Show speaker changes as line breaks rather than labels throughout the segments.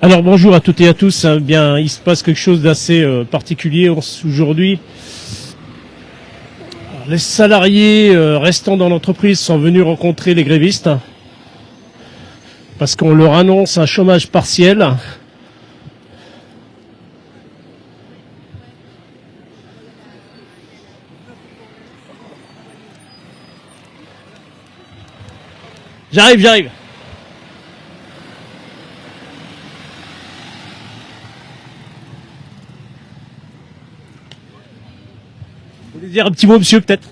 Alors bonjour à toutes et à tous. Bien, il se passe quelque chose d'assez particulier aujourd'hui. Les salariés restant dans l'entreprise sont venus rencontrer les grévistes parce qu'on leur annonce un chômage partiel. J'arrive. Vous voulez dire un petit mot, monsieur, peut-être?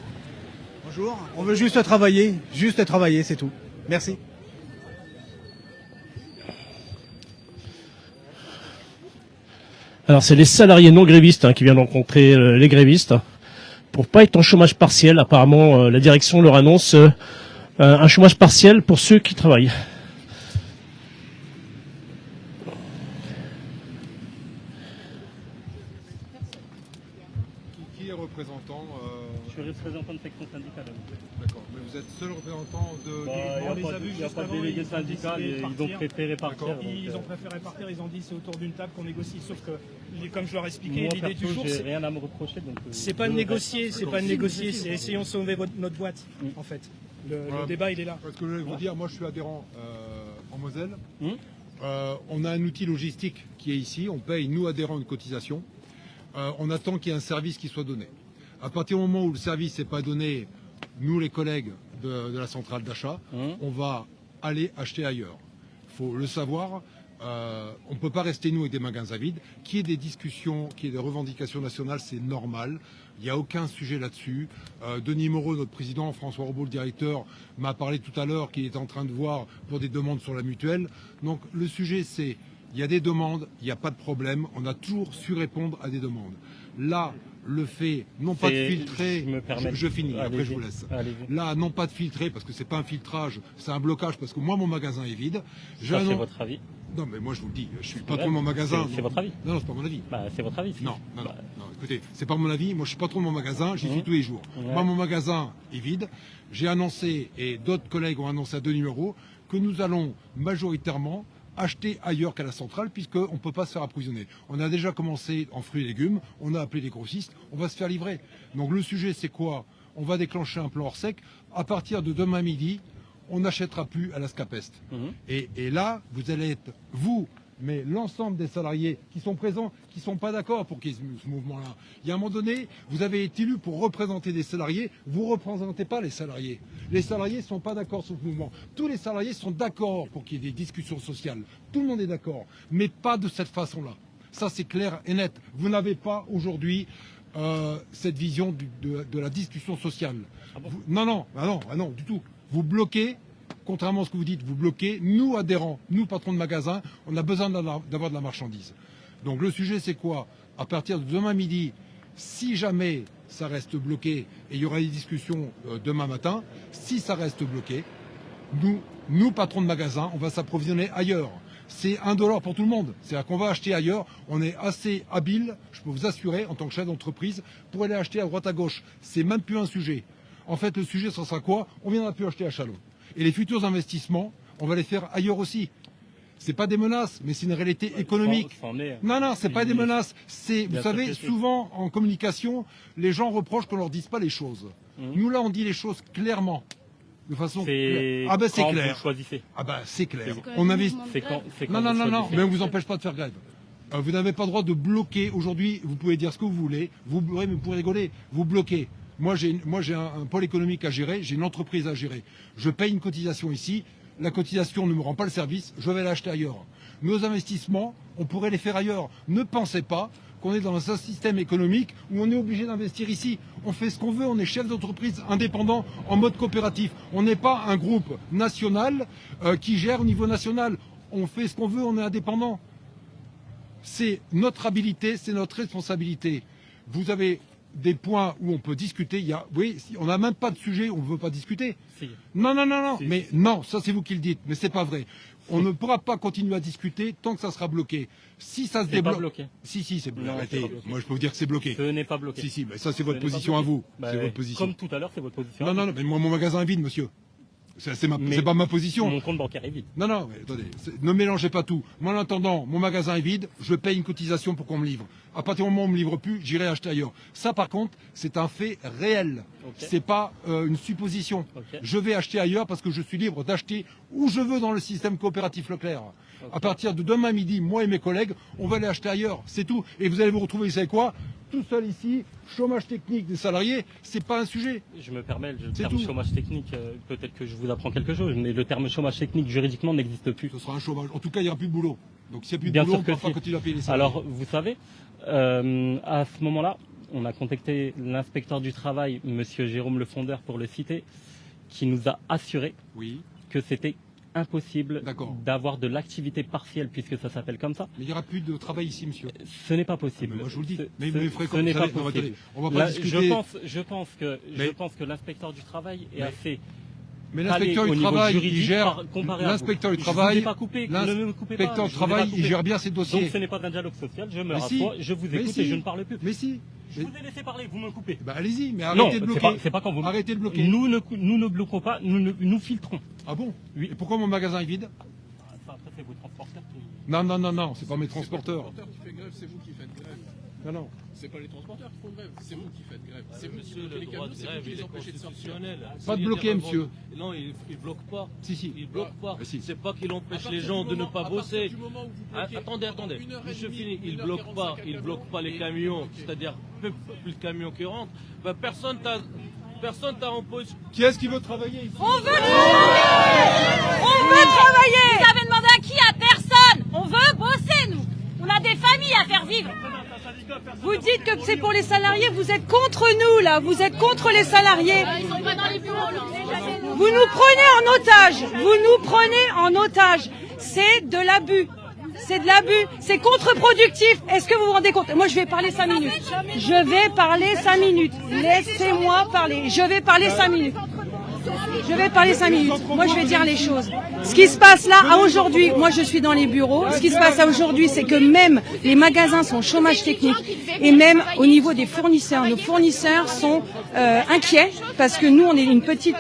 Bonjour, on veut juste travailler, c'est tout. Merci.
Alors c'est les salariés non grévistes qui viennent rencontrer les grévistes pour pas être en chômage partiel. Apparemment, la direction leur annonce un chômage partiel pour ceux qui travaillent.
Qui est représentant
Je suis représentant de section syndicale.
D'accord, mais vous êtes seul représentant de...
Il n'y a pas de délégué syndical, ils ont préféré partir.
Ils ont préféré partir, ils ont dit c'est autour d'une table qu'on négocie, sauf que, comme je leur ai expliqué,
Moi,
l'idée du
perso,
jour,
j'ai
c'est
rien à me reprocher. Donc,
c'est pas de négocier, c'est essayons de sauver notre boîte, en fait. Le débat, il est là.
Parce que je voulais vous dire, moi je suis adhérent en Moselle. On a un outil logistique qui est ici, on paye, nous adhérents, une cotisation. On attend qu'il y ait un service qui soit donné. À partir du moment où le service n'est pas donné, nous les collègues de la centrale d'achat, on va aller acheter ailleurs. Il faut le savoir, on ne peut pas rester nous avec des magasins vides. Qu'il y ait des discussions, qu'il y ait des revendications nationales, c'est normal. Il n'y a aucun sujet là-dessus. Denis Moreau, notre président, François Robault, le directeur, m'a parlé tout à l'heure qu'il est en train de voir pour des demandes sur la mutuelle. Donc le sujet c'est, il y a des demandes, il n'y a pas de problème, on a toujours su répondre à des demandes. Là, le fait, non pas de filtrer, je finis, après je vous laisse. Là, non pas de filtrer, parce que c'est pas un filtrage, c'est un blocage, parce que moi, mon magasin est vide.
Ça, c'est votre avis?
Non, mais moi, je vous le dis, je suis patron de mon magasin.
C'est votre avis?
Non, c'est pas mon avis.
C'est votre avis.
Non, écoutez, c'est pas mon avis, moi, je suis patron de mon magasin, j'y suis tous les jours. Moi, mon magasin est vide. J'ai annoncé, et d'autres collègues ont annoncé à Denis Moreau, que nous allons majoritairement acheter ailleurs qu'à la centrale, puisqu'on ne peut pas se faire approvisionner. On a déjà commencé en fruits et légumes, on a appelé les grossistes, on va se faire livrer. Donc le sujet, c'est quoi? On va déclencher un plan hors sec. À partir de demain midi, on n'achètera plus à la Scapest. Et là, vous allez être, vous, mais l'ensemble des salariés qui sont présents, qui ne sont pas d'accord pour qu'il y ait ce mouvement-là. Il y a un moment donné, vous avez été élu pour représenter des salariés, vous ne représentez pas les salariés. Les salariés ne sont pas d'accord sur ce mouvement. Tous les salariés sont d'accord pour qu'il y ait des discussions sociales. Tout le monde est d'accord, mais pas de cette façon-là. Ça, c'est clair et net. Vous n'avez pas aujourd'hui cette vision de la discussion sociale. Non, du tout. Vous bloquez. Contrairement à ce que vous dites, vous bloquez. Nous, adhérents, nous, patrons de magasins, on a besoin d'avoir de la marchandise. Donc le sujet, c'est quoi? À partir de demain midi, si jamais ça reste bloqué, et il y aura des discussions demain matin, si ça reste bloqué, nous, patrons de magasins, on va s'approvisionner ailleurs. C'est $1 pour tout le monde. C'est-à-dire qu'on va acheter ailleurs. On est assez habile, je peux vous assurer, en tant que chef d'entreprise, pour aller acheter à droite à gauche. C'est même plus un sujet. En fait, le sujet, ce sera quoi? On viendra plus acheter à Châlons. Et les futurs investissements, on va les faire ailleurs aussi. C'est pas des menaces, mais c'est une réalité économique. Non, c'est pas des menaces. Vous savez, souvent en communication, les gens reprochent qu'on leur dise pas les choses. Nous là, on dit les choses clairement, de façon claire. Ah ben c'est clair.
Vous choisissez.
Ah ben c'est clair. On investit. Non, mais on vous empêche pas de faire grève. Vous n'avez pas le droit de bloquer. Aujourd'hui, vous pouvez dire ce que vous voulez. Vous pouvez rigoler. Vous bloquez. Moi, j'ai un pôle économique à gérer, j'ai une entreprise à gérer. Je paye une cotisation ici, la cotisation ne me rend pas le service, je vais l'acheter ailleurs. Nos investissements, on pourrait les faire ailleurs. Ne pensez pas qu'on est dans un système économique où on est obligé d'investir ici. On fait ce qu'on veut, on est chef d'entreprise indépendant en mode coopératif. On n'est pas un groupe national qui gère au niveau national. On fait ce qu'on veut, on est indépendant. C'est notre habilité, c'est notre responsabilité. Vous avez des points où on peut discuter. On n'a même pas de sujet où on ne veut pas discuter. Si. Non. Mais non, ça c'est vous qui le dites. Mais c'est pas vrai. On ne pourra pas continuer à discuter tant que ça sera bloqué. Si ça se
C'est pas
débloque...
bloqué.
Si, c'est bloqué.
Non,
Arrêtez.
c'est pas bloqué.
Moi, je peux vous dire que c'est bloqué.
Ce n'est pas bloqué.
Si, mais ça, c'est
Ce
votre
n'est pas
position à
bloqué.
vous.
Bah,
C'est votre position.
Comme tout à l'heure, c'est votre position.
Non, mais moi, mon magasin est vide, monsieur. C'est
Mais
pas ma position.
Mon compte bancaire est vide.
Non, mais attendez, ne mélangez pas tout. Moi, en attendant, mon magasin est vide, je paye une cotisation pour qu'on me livre. À partir du moment où on me livre plus, j'irai acheter ailleurs. Ça, par contre, c'est un fait réel.
Okay.
C'est pas une supposition.
Okay.
Je vais acheter ailleurs parce que je suis libre d'acheter où je veux dans le système coopératif Leclerc. Okay. À partir de demain midi, moi et mes collègues, on va aller acheter ailleurs. C'est tout. Et vous allez vous retrouver, vous savez quoi? Tout seul ici, chômage technique des salariés, c'est pas un sujet.
Je me permets, le
C'est
terme
tout.
chômage technique, peut-être que je vous apprends quelque chose, mais le terme chômage technique juridiquement n'existe plus.
Ce sera un chômage. En tout cas, il n'y aura plus de boulot. Donc s'il n'y a plus de
Bien
boulot,
sûr
on
que
ne pourra
si.
pas continuer à payer les salariés.
Alors, vous savez, à ce moment-là, on a contacté l'inspecteur du travail, monsieur Jérôme Lefondeur, pour le citer, qui nous a assuré
Oui.
que c'était impossible
D'accord.
d'avoir de l'activité partielle, puisque ça s'appelle comme ça.
Mais il n'y aura plus de travail ici, monsieur.
Ce n'est pas possible.
Mais moi, je vous le dis.
Ce-
Mais
ce-
frère,
ce
comme
n'est
vous
pas
savez, non,
possible.
attendez, on va pas
Là,
discuter.
je pense que l'inspecteur du travail est
Mais-
assez.
Mais l'inspecteur
Allez, au
du
niveau
travail, il
juridique,
gère.
comparé à
L'inspecteur
vous.
du
Je vous
travail.
ai pas coupé, ne me coupez pas,
L'inspecteur du
je vous ai pas
travail, il
coupé.
gère bien ses dossiers.
Donc ce n'est pas un dialogue social, je me
Mais si.
rassois, je vous
Mais
écoute
si.
et je ne parle plus.
Mais si.
Je vous ai laissé parler, vous me coupez.
Bah allez-y, mais
Non,
arrêtez de
c'est
bloquer.
pas quand vous.
Arrêtez de bloquer.
Nous ne bloquons pas, nous filtrons.
Ah bon?
Oui.
Et pourquoi mon magasin est vide?
Ça, après, c'est vos transporteurs qui.
Non, c'est pas mes transporteurs.
Qui fait grève, c'est vous qui faites grève.
Non.
C'est pas les transporteurs qui font grève, c'est vous qui faites grève. C'est vous qui
Monsieur,
bloquez
le
les
droit
camions,
de
c'est
grève,
vous qui
il
les
est
empêchez de sortir.
constitutionnel.
Pas de bloquer, monsieur.
Non, il bloque pas.
Si.
Il bloque pas.
Ah, si.
C'est pas qu'il
À
empêche
partir
les
du
gens de ne
moment-
pas
à partir
bosser.
du moment où vous
Ah,
bloquez
attendez,
pendant une heure et
je
demie,
finis. Il
1h45
bloque pas.
à
Il
l'heure,
bloque pas les
et-
camions.
ok.
C'est-à-dire plus de camions qui rentrent. Ben, personne t'a imposé.
Qui est-ce qui veut travailler ici?
On veut travailler! On veut travailler! Vous avez demandé à qui? À personne! On veut bosser, nous! On a des familles à faire vivre!
Vous dites que c'est pour les salariés, vous êtes contre nous là, vous êtes contre les salariés.
Ils sont pas dans les bureaux, là.
Vous nous prenez en otage, vous nous prenez en otage. C'est de l'abus. C'est de l'abus, c'est contre-productif. Est-ce que vous vous rendez compte? Moi, je vais parler 5 minutes. Je vais parler 5 minutes. Laissez-moi parler. Je vais parler 5 minutes. Je vais parler 5 minutes. Moi, je vais dire les choses. Ce qui se passe là, à aujourd'hui, moi, je suis dans les bureaux. Ce qui se passe à aujourd'hui, c'est que même les magasins sont au chômage technique. Et même au niveau des fournisseurs, nos fournisseurs sont inquiets parce que nous, on est une petite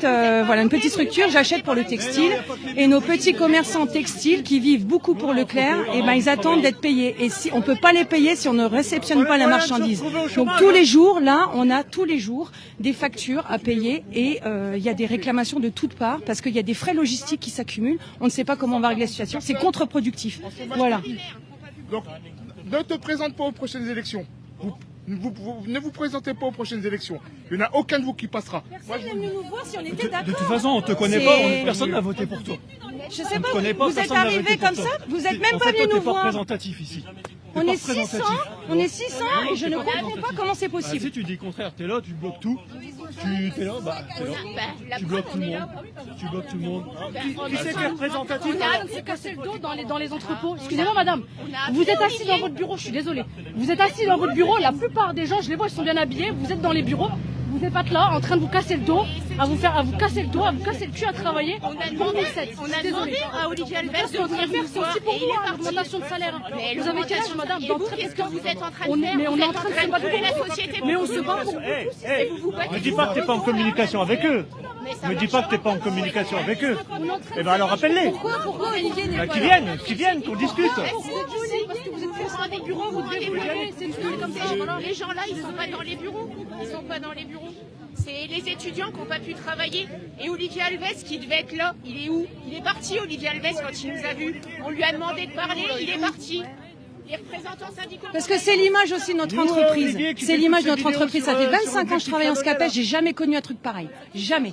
structure. J'achète pour le textile. Et nos petits commerçants textiles qui vivent beaucoup pour Leclerc, eh ben, ils attendent d'être payés. Et si on peut pas les payer si on ne réceptionne pas la marchandise. Donc tous les jours, là, on a tous les jours des factures à payer et il y a des réclamations de toutes parts parce qu'il y a des frais logistiques qui s'accumulent. On ne sait pas comment on va régler la situation. C'est contre-productif. Voilà.
Donc, ne te présente pas aux prochaines élections. Ne vous présentez pas aux prochaines élections. Il n'y en a aucun de vous qui passera.
Personne n'est venu nous voir si on était d'accord.
De toute façon, on te connaît
C'est-
pas, personne n'a voté pour toi.
Je sais
On te
pas,
connaît pas,
vous êtes
personne n'a voté
arrivés
pour
comme
toi.
ça, vous êtes même
En
pas
fait,
venus
toi,
nous
t'es pas
voir.
représentatif ici. T'es
On
pas
est 600,
représentatif.
on est 600 et je ne comprends pas comment c'est
Ah,
possible.
si tu dis le contraire, t'es là, tu bloques tout. Tu es là, t'es là. Tu bloques tout le monde. Tu bloques tout le monde. Qui c'est qui est représentatif?
On s'est cassé le dos dans les entrepôts. Excusez-moi, madame. Vous êtes assis dans votre bureau, je suis désolée. Vous êtes assis dans votre bureau, la plupart des gens, je les vois, ils sont bien habillés. Vous êtes dans les bureaux. Vous n'êtes pas là en train de vous casser le dos, à vous casser le dos, à vous casser le cul à travailler.
On a demandé à Olivier Alves
Ce qu'on devrait faire, c'est aussi pour vous, hein, l'augmentation de salaire. Vous avez quel âge, madame?
Et vous, qu'est-ce que vous êtes en train de
On est-
faire?
mais on
Vous
est en
êtes
train de se battre
tuer
pour
la
vous.
société.
Mais on se bat pour vous.
Et vous vous battez
Ne dis pas que t'es pas en communication avec eux. Ne dis pas que t'es pas en communication avec eux. Eh ben alors appelle-les.
Pourquoi Olivier n'est pas
Qu'ils
là?
viennent, qu'on discute.
Parce que vous êtes tous dans des bureaux, vous devez vous lever, c'est comme ça, voilà.
Les gens là, ils sont pas dans les bureaux. Ils sont pas dans les bureaux. C'est les étudiants qui n'ont pas pu travailler. Et Olivier Alves, qui devait être là, il est où? Il est parti, Olivier Alves, quand il nous a vus. On lui a demandé de parler, il est parti. Les représentants syndicaux.
Parce que c'est l'image aussi de notre entreprise. C'est l'image de notre entreprise. Ça fait 25 ans que je travaille en SCAPES, j'ai jamais connu un truc pareil. Jamais.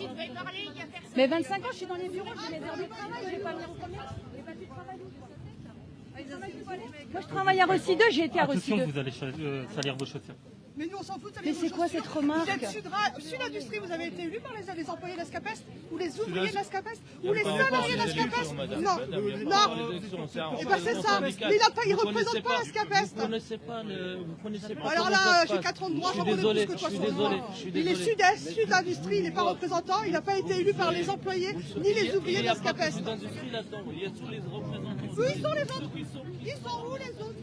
Mais 25 ans, je suis dans les bureaux, j'ai mes heures de travail, je vais pas venir au commerce. J'ai pas pu travailler. Moi, je travaille à Rossi 2, j'ai été à Rossi
Attention,
2.
vous allez salir vos chaussures.
Mais nous, on s'en fout de ça.
Mais c'est quoi cette remarque?
Vous êtes Sud Industrie, vous avez été élu par les employés d'Ascapest ou les ouvriers de l'Ascapest ou les salariés d'Ascapest? Non, non. Et ben c'est ça. Mais il ne représente pas Ascapest.
Vous connaissez pas.
Alors là, j'ai 4 ans de droit, j'en connais plus que toi sur le droit. Il est Sud-Est, Sud Industrie, il n'est pas représentant, il n'a pas été élu par les employés ni les ouvriers d'Ascapest.
Sud Industrie là-dedans, il y a tous les représentants.
Où ils sont les autres? Ils sont où les autres?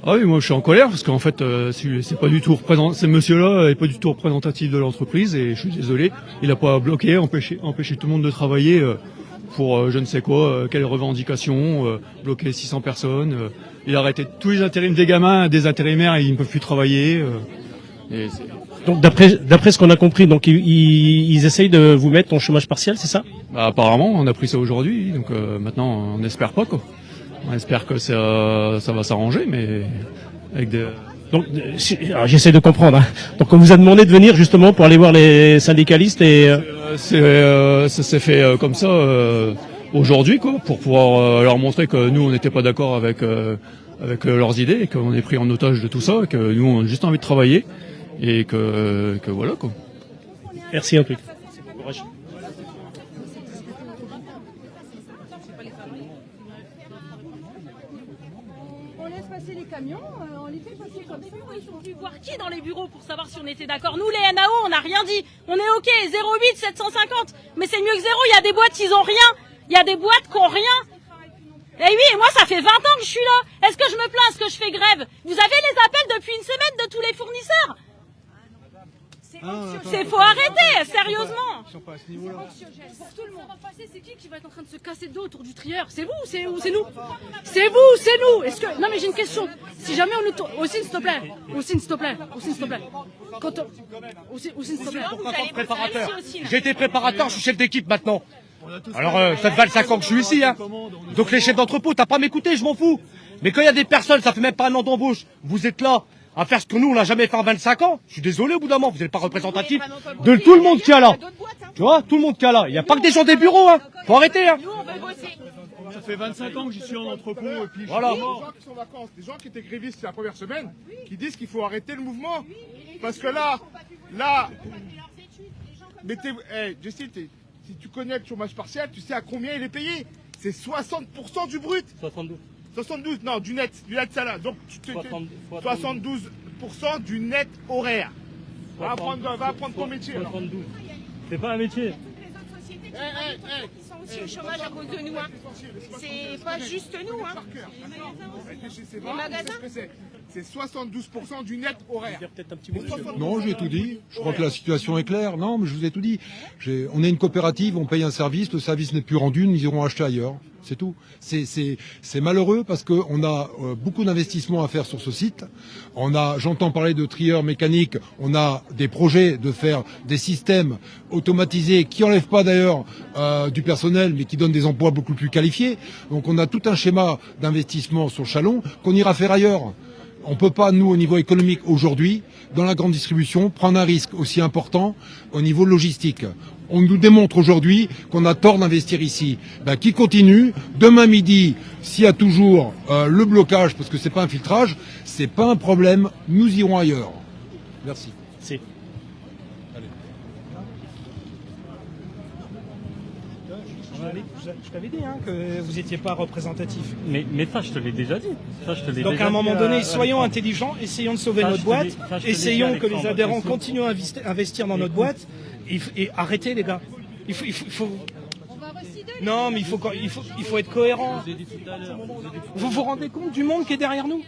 Ah oui, moi je suis en colère parce qu'en fait c'est pas du tout ce monsieur-là est pas du tout représentatif de l'entreprise et je suis désolé, il a pas bloqué, empêché tout le monde de travailler pour je ne sais quoi, quelles revendications, bloquer 600 personnes, il a arrêté tous les intérims des gamins, des intérimaires, ils ne peuvent plus travailler.
Donc d'après ce qu'on a compris, donc ils essayent de vous mettre en chômage partiel, c'est ça?
Bah, apparemment, on a pris ça aujourd'hui, donc maintenant on espère pas quoi. On espère que ça va s'arranger, mais avec des...
Donc j'essaie de comprendre. Hein. Donc on vous a demandé de venir justement pour aller voir les syndicalistes et...
ça s'est fait comme ça aujourd'hui quoi, pour pouvoir leur montrer que nous on n'était pas d'accord avec leurs idées, et qu'on est pris en otage de tout ça, et que nous on a juste envie de travailler et que voilà quoi.
Merci en tout cas. Courage.
On laisse passer les camions, on les fait passer comme ça. Ils sont venus voir qui dans les bureaux pour savoir si on était d'accord. Nous, les NAO, on n'a rien dit. On est OK, 08 750. Mais c'est mieux que zéro, il y a des boîtes qui n'ont rien. Il y a des boîtes qui n'ont rien. Et oui, et moi, ça fait 20 ans que je suis là. Est-ce que je me plains? Est-ce que je fais grève? Vous avez les appels depuis une semaine de tous les fournisseurs. C'est faut arrêter, sérieusement.
Ils sont pas à ce niveau-là.
Pour tout le monde. C'est qui va être en train de se casser le dos autour du trieur? C'est vous ou c'est nous? C'est vous, c'est nous. Est-ce que non mais j'ai une question. Si jamais on nous tourne, Ossine s'il te plaît, Ossine s'il te plaît, Ossine s'il te plaît. Quand Ossine s'il te plaît.
Pourquoi pas préparateur? J'ai été préparateur, je suis chef d'équipe maintenant. Alors ça fait 25 ans que je suis ici, hein. Donc les chefs d'entrepôt, t'as pas à m'écouter, je m'en fous. Mais quand il y a des personnes, ça fait même pas un an d'embauche, vous êtes là à faire ce que nous on n'a jamais fait en 25 ans. Je suis désolé au bout d'un moment, vous n'êtes pas représentatif de tout le monde qui est là. Tu vois, tout le monde qui est là. Il n'y a pas que des gens des bureaux, hein. Faut arrêter, hein.
Ça fait 25 ans que j'y suis en entrepôt et puis
voilà. Les gens qui sont en vacances, des gens qui étaient grévistes la première semaine, qui disent qu'il faut arrêter le mouvement. Parce que là, mettez, Jessie, si tu connais le chômage partiel, tu sais à combien il est payé. C'est 60% du brut. 72, non, du net salaire. Donc, 72% du net horaire. Va apprendre ton métier.
72. C'est pas un métier.
Ils sont aussi au chômage à cause de nous. Hein. C'est pas juste nous. Hein. Les magasins.
C'est 72% du net horaire.
Non, j'ai tout dit. Je crois que la situation est claire. Non, mais je vous ai tout dit. On est une coopérative, on paye un service, le service n'est plus rendu, nous irons acheter ailleurs. C'est tout. C'est malheureux parce qu'on a beaucoup d'investissements à faire sur ce site. J'entends parler de trieurs mécaniques. On a des projets de faire des systèmes automatisés qui enlèvent pas d'ailleurs du personnel, mais qui donnent des emplois beaucoup plus qualifiés. Donc on a tout un schéma d'investissement sur Châlons qu'on ira faire ailleurs. On ne peut pas, nous, au niveau économique aujourd'hui, dans la grande distribution, prendre un risque aussi important au niveau logistique. On nous démontre aujourd'hui qu'on a tort d'investir ici. Qui continue, demain midi, s'il y a toujours le blocage, parce que c'est pas un filtrage, c'est pas un problème, nous irons ailleurs. Merci.
Si.
Je t'avais dit que vous n'étiez pas représentatif.
Mais ça, je te l'ai déjà dit.
Donc à un moment donné, soyons intelligents, essayons de sauver notre boîte, essayons que les adhérents continuent à investir dans notre boîte, et arrêtez les gars. Il faut... Non, mais il faut être cohérent. Vous vous rendez compte du monde qui est derrière nous?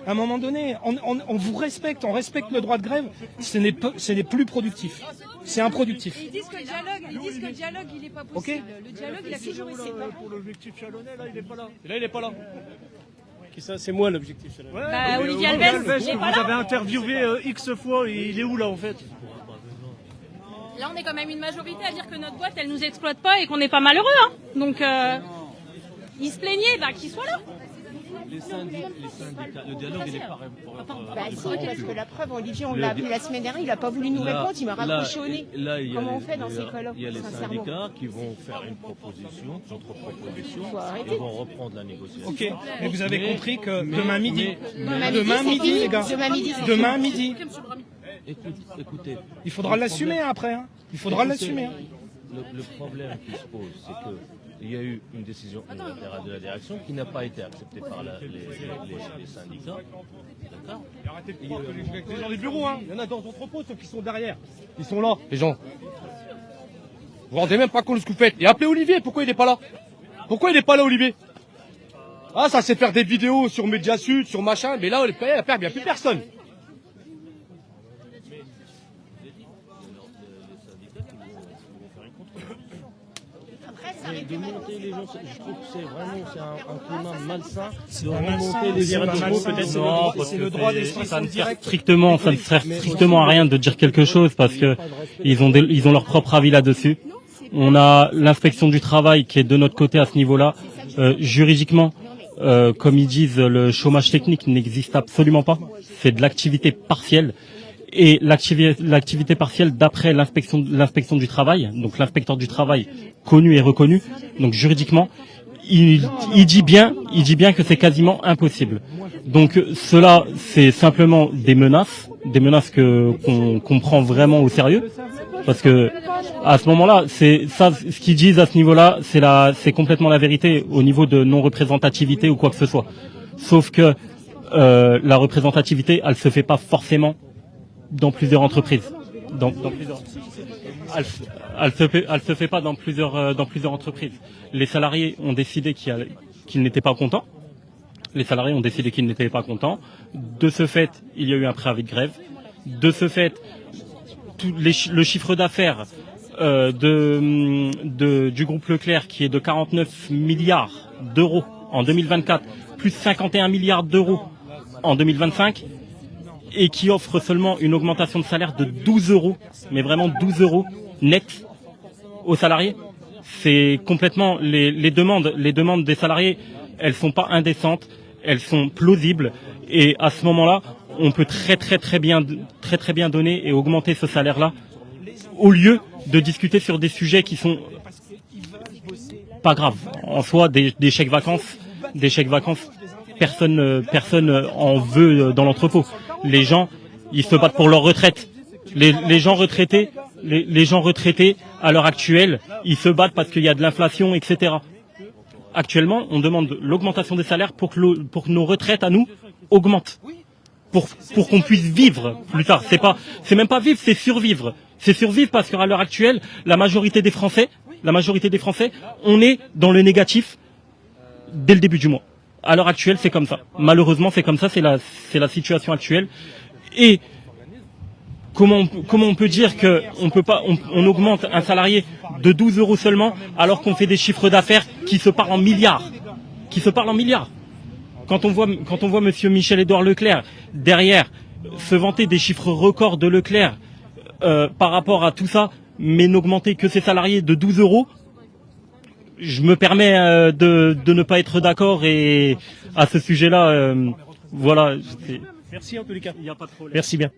À un moment donné, on vous respecte, on respecte le droit de grève, ce n'est plus productif. C'est improductif.
Ils disent que le dialogue, il n'est pas possible. Okay. Le dialogue, il a toujours été.
Pour l'objectif chalonnais, là, il n'est pas là. Et là, il n'est pas là.
C'est moi l'objectif chalonnais.
Ouais, Olivier Alves, il est pas là.
Vous avez interviewé X fois, et il est où là en fait?
Là, on est quand même une majorité à dire que notre boîte, elle nous exploite pas et qu'on n'est pas malheureux. Hein. Donc, ils se plaignaient, qu'il soit là.
Les syndicats, le dialogue, il est pas
Bah si, parce que la preuve, Olivier, on l'a appelé la semaine dernière, il n'a pas voulu nous répondre, il m'a raccroché au nez. Comment on fait dans ces cas-là?
Il y a les syndicats qui vont faire une proposition, contre-proposition, et vont reprendre la négociation.
Ok, mais vous avez compris que demain midi,
les gars,
demain midi.
Écoutez,
il faudra l'assumer après. Hein. Il faudra l'assumer. Hein.
Le problème qui se pose, c'est que il y a eu une décision unilatérale de la direction qui n'a pas été acceptée par les syndicats. D'accord.
Arrêtez de croire que les gens dans les bureaux, hein. Il y en a dans l'entrepôt, ceux qui sont derrière. Ils sont là, les gens. Vous vous rendez même pas compte de ce que vous faites. Et appelez Olivier, pourquoi il n'est pas là? Pourquoi il n'est pas là, Olivier? Ah, ça c'est faire des vidéos sur Média Sud, sur machin, mais là, il n'y a plus personne.
De monter les gens, je trouve que c'est vraiment un climat malsain.
C'est le droit d'expression directe.
Ça ne sert strictement à rien de dire quelque chose parce que ils ont leur propre avis là-dessus. On a l'inspection du travail qui est de notre côté à ce niveau-là. Juridiquement, comme ils disent, le chômage technique n'existe absolument pas. C'est de l'activité partielle. Et l'activité partielle d'après l'inspection du travail, donc l'inspecteur du travail connu et reconnu, donc juridiquement, il dit bien que c'est quasiment impossible. Donc cela, c'est simplement des menaces qu'on prend vraiment au sérieux, parce que à ce moment-là, c'est ça, ce qu'ils disent à ce niveau-là, c'est complètement la vérité au niveau de non-représentativité ou quoi que ce soit. Sauf que la représentativité, elle se fait pas forcément dans plusieurs entreprises. Elle se fait pas dans plusieurs entreprises. Les salariés ont décidé qu'ils n'étaient pas contents. De ce fait, il y a eu un préavis de grève. De ce fait, le chiffre d'affaires du groupe Leclerc, qui est de 49 milliards d'euros en 2024, plus 51 milliards d'euros en 2025, et qui offre seulement une augmentation de salaire de 12 euros, mais vraiment 12 euros net aux salariés. C'est complètement les demandes des salariés, elles sont pas indécentes, elles sont plausibles, et à ce moment-là, on peut très bien donner et augmenter ce salaire-là, au lieu de discuter sur des sujets qui sont pas graves. En soi, des chèques vacances, personne en veut dans l'entrepôt. Les gens, ils se battent pour leur retraite. Les gens retraités, à l'heure actuelle, ils se battent parce qu'il y a de l'inflation, etc. Actuellement, on demande l'augmentation des salaires pour que nos retraites à nous augmentent. Pour qu'on puisse vivre plus tard. C'est même pas vivre, c'est survivre. C'est survivre parce qu'à l'heure actuelle, la majorité des Français, on est dans le négatif dès le début du mois. À l'heure actuelle, c'est comme ça. Malheureusement, c'est comme ça, c'est la situation actuelle. Et comment on peut dire que on augmente un salarié de 12 euros seulement, alors qu'on fait des chiffres d'affaires qui se parlent en milliards. Quand on voit monsieur Michel-Édouard Leclerc derrière se vanter des chiffres records de Leclerc par rapport à tout ça, mais n'augmenter que ses salariés de 12 euros, je me permets de ne pas être d'accord, et à ce sujet-là, voilà.
Merci en tous les cas.
Il n'y a pas de problème.
Merci bien.